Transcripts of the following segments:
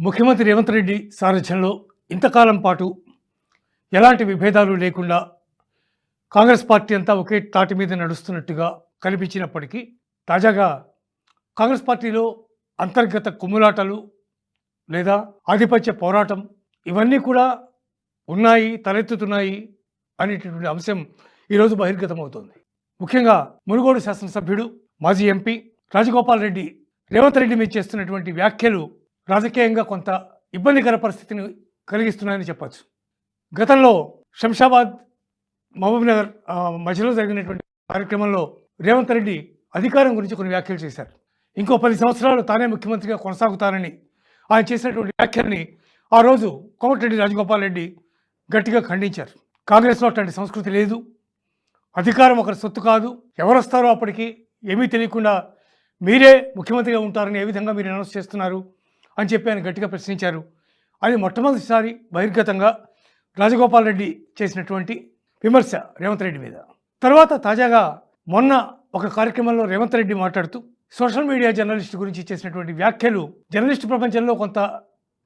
ముఖ్యమంత్రి రేవంత్ రెడ్డి సారథ్యంలో ఇంతకాలం పాటు ఎలాంటి విభేదాలు లేకుండా కాంగ్రెస్ పార్టీ అంతా ఒకే తాటి మీద నడుస్తున్నట్టుగా కనిపించినప్పటికీ తాజాగా కాంగ్రెస్ పార్టీలో అంతర్గత కుమ్ములాటలు లేదా ఆధిపత్య పోరాటం ఇవన్నీ కూడా ఉన్నాయి, తలెత్తుతున్నాయి అనేటటువంటి అంశం ఈరోజు బహిర్గతమవుతోంది. ముఖ్యంగా మునుగోడు శాసనసభ్యుడు మాజీ ఎంపీ రాజగోపాల్ రెడ్డి రేవంత్ రెడ్డి మీద చేస్తున్నటువంటి వ్యాఖ్యలు రాజకీయంగా కొంత ఇబ్బందికర పరిస్థితిని కలిగిస్తున్నాయని చెప్పచ్చు. గతంలో శంషాబాద్ మహబూబ్నగర్ మధ్యలో జరిగినటువంటి కార్యక్రమంలో రేవంత్ రెడ్డి అధికారం గురించి కొన్ని వ్యాఖ్యలు చేశారు. ఇంకో 10 సంవత్సరాలు తానే ముఖ్యమంత్రిగా కొనసాగుతానని ఆయన చేసినటువంటి వ్యాఖ్యల్ని ఆ రోజు కోమటిరెడ్డి రాజగోపాల్ రెడ్డి గట్టిగా ఖండించారు. కాంగ్రెస్లో అట్లాంటి సంస్కృతి లేదు, అధికారం ఒకరి సొత్తు కాదు, ఎవరు వస్తారో అప్పటికి ఏమీ తెలియకుండా మీరే ముఖ్యమంత్రిగా ఉంటారని ఏ విధంగా మీరు అనౌన్స్ చేస్తున్నారు అని చెప్పి ఆయన గట్టిగా ప్రశ్నించారు. అది మొట్టమొదటిసారి బహిర్గతంగా రాజగోపాల్ రెడ్డి చేసినటువంటి విమర్శ రేవంత్ రెడ్డి మీద. తర్వాత తాజాగా మొన్న ఒక కార్యక్రమంలో రేవంత్ రెడ్డి మాట్లాడుతూ సోషల్ మీడియా జర్నలిస్ట్ గురించి చేసినటువంటి వ్యాఖ్యలు జర్నలిస్ట్ ప్రపంచంలో కొంత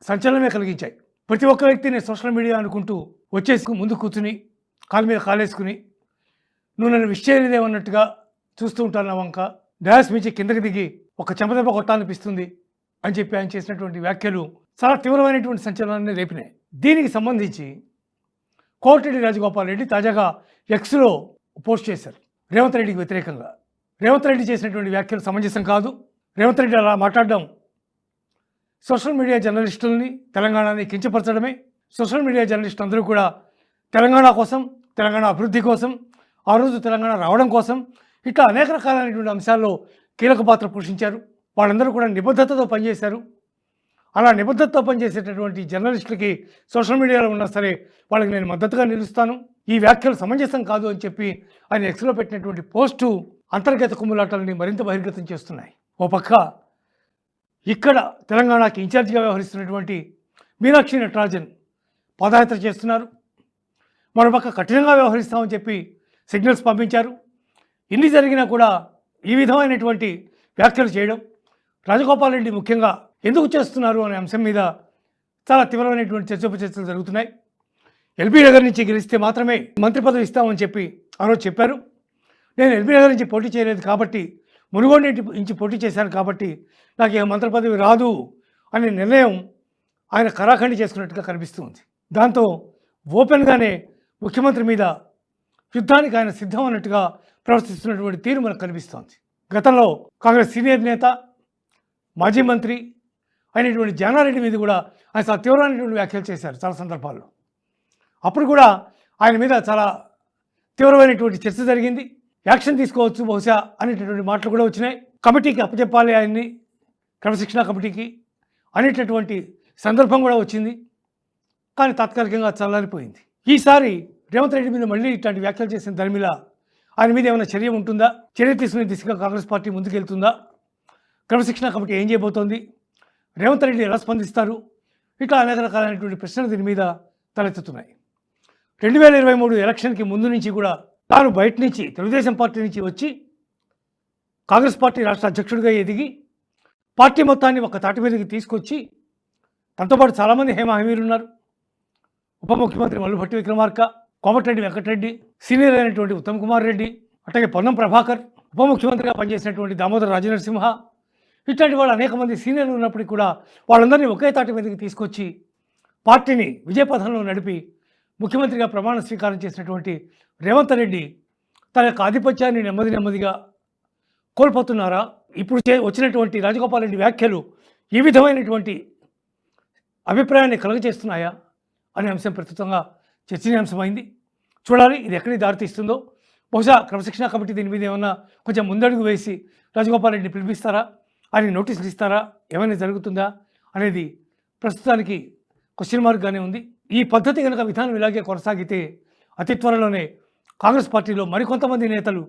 సంచలనమే కలిగించాయి. ప్రతి ఒక్క వ్యక్తిని సోషల్ మీడియా అనుకుంటూ వచ్చేసి ముందు కూర్చుని కాలు మీద కాలేసుకుని నువ్వు నన్ను విష్ చేయలేదేమన్నట్టుగా చూస్తూ ఉంటాను నా వంక, డాస్ మించి కిందకి దిగి ఒక చెంపదెబ్బ కొట్టాలనిపిస్తుంది అని చెప్పి ఆయన చేసినటువంటి వ్యాఖ్యలు చాలా తీవ్రమైనటువంటి సంచలనాన్ని రేపినాయి. దీనికి సంబంధించి కోమటిరెడ్డి రాజగోపాల్ రెడ్డి తాజాగా ఎక్స్లో పోస్ట్ చేశారు రేవంత్ రెడ్డికి వ్యతిరేకంగా. రేవంత్ రెడ్డి చేసినటువంటి వ్యాఖ్యలు సమంజసం కాదు, రేవంత్ రెడ్డి అలా మాట్లాడడం సోషల్ మీడియా జర్నలిస్టులని తెలంగాణని కించపరచడమే. సోషల్ మీడియా జర్నలిస్టులు అందరూ కూడా తెలంగాణ కోసం, తెలంగాణ అభివృద్ధి కోసం, ఆ రోజు తెలంగాణ రావడం కోసం ఇట్లా అనేక రకాలైనటువంటి అంశాల్లో కీలక పాత్ర పోషించారు. వాళ్ళందరూ కూడా నిబద్ధతతో పనిచేశారు. అలా నిబద్ధతతో పనిచేసేటటువంటి జర్నలిస్టులకి సోషల్ మీడియాలో ఉన్నా సరే వాళ్ళకి నేను మద్దతుగా నిలుస్తాను, ఈ వ్యాఖ్యలు సమంజసం కాదు అని చెప్పి ఆయన ఎక్స్లో పెట్టినటువంటి పోస్టు అంతర్గత కుమ్ములాటల్ని మరింత బహిర్గతం చేస్తున్నాయి. ఓ పక్క ఇక్కడ తెలంగాణకి ఇన్ఛార్జిగా వ్యవహరిస్తున్నటువంటి మీనాక్షి నటరాజన్ పాదయాత్ర చేస్తున్నారు. మరోపక్క కఠినంగా వ్యవహరిస్తామని చెప్పి సిగ్నల్స్ పంపించారు. ఇన్ని జరిగినా కూడా ఈ విధమైనటువంటి వ్యాఖ్యలు చేయడం, రాజగోపాల్ రెడ్డి ముఖ్యంగా ఎందుకు చేస్తున్నారు అనే అంశం మీద చాలా తీవ్రమైనటువంటి చర్చోపచర్చలు జరుగుతున్నాయి. ఎల్బీ నగర్ నుంచి గెలిస్తే మాత్రమే మంత్రి పదవి ఇస్తామని చెప్పి ఆ రోజు చెప్పారు. నేను ఎల్బీ నగర్ నుంచి పోటీ చేయలేదు కాబట్టి, మునుగోడు నుంచి పోటీ చేశాను కాబట్టి నాకు ఏ మంత్రి పదవి రాదు అనే నిర్ణయం ఆయన ఖరాఖండి చేసుకున్నట్టుగా కనిపిస్తుంది. దాంతో ఓపెన్గానే ముఖ్యమంత్రి మీద యుద్ధానికి ఆయన సిద్ధం అన్నట్టుగా ప్రవర్తిస్తున్నటువంటి తీరు మనకు కనిపిస్తోంది. గతంలో కాంగ్రెస్ సీనియర్ నేత మాజీ మంత్రి అయినటువంటి జానారెడ్డి మీద కూడా ఆయన చాలా తీవ్రమైనటువంటి వ్యాఖ్యలు చేశారు చాలా సందర్భాల్లో. అప్పుడు కూడా ఆయన మీద చాలా తీవ్రమైనటువంటి చర్చ జరిగింది. యాక్షన్ తీసుకోవచ్చు బహుశా అనేటటువంటి మాటలు కూడా వచ్చినాయి. కమిటీకి అప్పచెప్పాలి ఆయన్ని, క్రమశిక్షణ కమిటీకి అనేటటువంటి సందర్భం కూడా వచ్చింది. కానీ తాత్కాలికంగా చల్లారిపోయింది. ఈసారి రేవంత్ రెడ్డి మీద మళ్ళీ ఇట్లాంటి వ్యాఖ్యలు చేసిన ధర్మిల ఆయన మీద ఏమైనా చర్య ఉంటుందా, చర్య తీసుకునే దిశగా కాంగ్రెస్ పార్టీ ముందుకెళ్తుందా, క్రమశిక్షణ కమిటీ ఏం చేయబోతోంది, రేవంత్ రెడ్డి ఎలా స్పందిస్తారు, ఇట్లా అనేక రకాలైనటువంటి ప్రశ్నలు దీని మీద తలెత్తుతున్నాయి. 2023 ఎలక్షన్కి ముందు నుంచి కూడా తాను బయట నుంచి తెలుగుదేశం పార్టీ నుంచి వచ్చి కాంగ్రెస్ పార్టీ రాష్ట్ర అధ్యక్షుడిగా ఎదిగి పార్టీ మొత్తాన్ని ఒక తాటి మీదకి తీసుకొచ్చి, తనతోపాటు చాలామంది హేమహమీలు ఉన్నారు. ఉప ముఖ్యమంత్రి మల్లుభట్టి విక్రమార్క, కోమటిరెడ్డి వెంకటరెడ్డి, సీనియర్ అయినటువంటి ఉత్తమ్ కుమార్ రెడ్డి, అట్లాగే పొన్నం ప్రభాకర్, ఉప ముఖ్యమంత్రిగా పనిచేసినటువంటి దామోదర్ రాజనరసింహ, ఇట్లాంటి వాళ్ళు అనేక మంది సీనియర్లు ఉన్నప్పటికీ కూడా వాళ్ళందరినీ ఒకే తాటి మీదకి తీసుకొచ్చి పార్టీని విజయపథంలో నడిపి ముఖ్యమంత్రిగా ప్రమాణ స్వీకారం చేసినటువంటి రేవంత్ రెడ్డి తన యొక్క ఆధిపత్యాన్ని నెమ్మదిగా కోల్పోతున్నారా? ఇప్పుడు వచ్చినటువంటి రాజగోపాల్ రెడ్డి వ్యాఖ్యలు ఈ విధమైనటువంటి అభిప్రాయాన్ని కలుగజేస్తున్నాయా అనే అంశం ప్రస్తుతంగా చర్చనీయాంశమైంది. చూడాలి ఇది ఎక్కడికి దారితీస్తుందో. బహుశా క్రమశిక్షణ కమిటీ దీని మీద ఏమన్నా కొంచెం ముందడుగు వేసి రాజగోపాల్ రెడ్డిని పిలిపిస్తారా, ఆయన నోటీసులు ఇస్తారా, ఏమైనా జరుగుతుందా అనేది ప్రస్తుతానికి క్వశ్చన్ మార్క్గానే ఉంది. ఈ పద్ధతి కనుక విధానం ఇలాగే కొనసాగితే అతి త్వరలోనే కాంగ్రెస్ పార్టీలో మరికొంతమంది నేతలు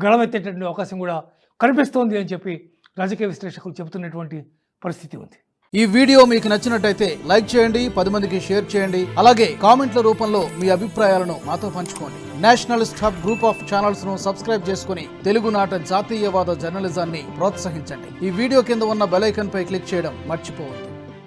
గళమెత్తేటటువంటి అవకాశం కూడా కనిపిస్తోంది అని చెప్పి రాజకీయ విశ్లేషకులు చెబుతున్నటువంటి పరిస్థితి ఉంది. ఈ వీడియో మీకు నచ్చినట్టయితే లైక్ చేయండి, 10 మందికి షేర్ చేయండి. అలాగే కామెంట్ల రూపంలో మీ అభిప్రాయాలను మాతో పంచుకోండి. Nationalist hub group of channels ను సబ్స్క్రైబ్ చేసుకుని తెలుగునాట జాతీయవాద జర్నలిజాన్ని ప్రోత్సహించండి. ఈ వీడియో కింద ఉన్న బెల్ ఐకాన్ పై క్లిక్ చేయడం మర్చిపోవద్దు.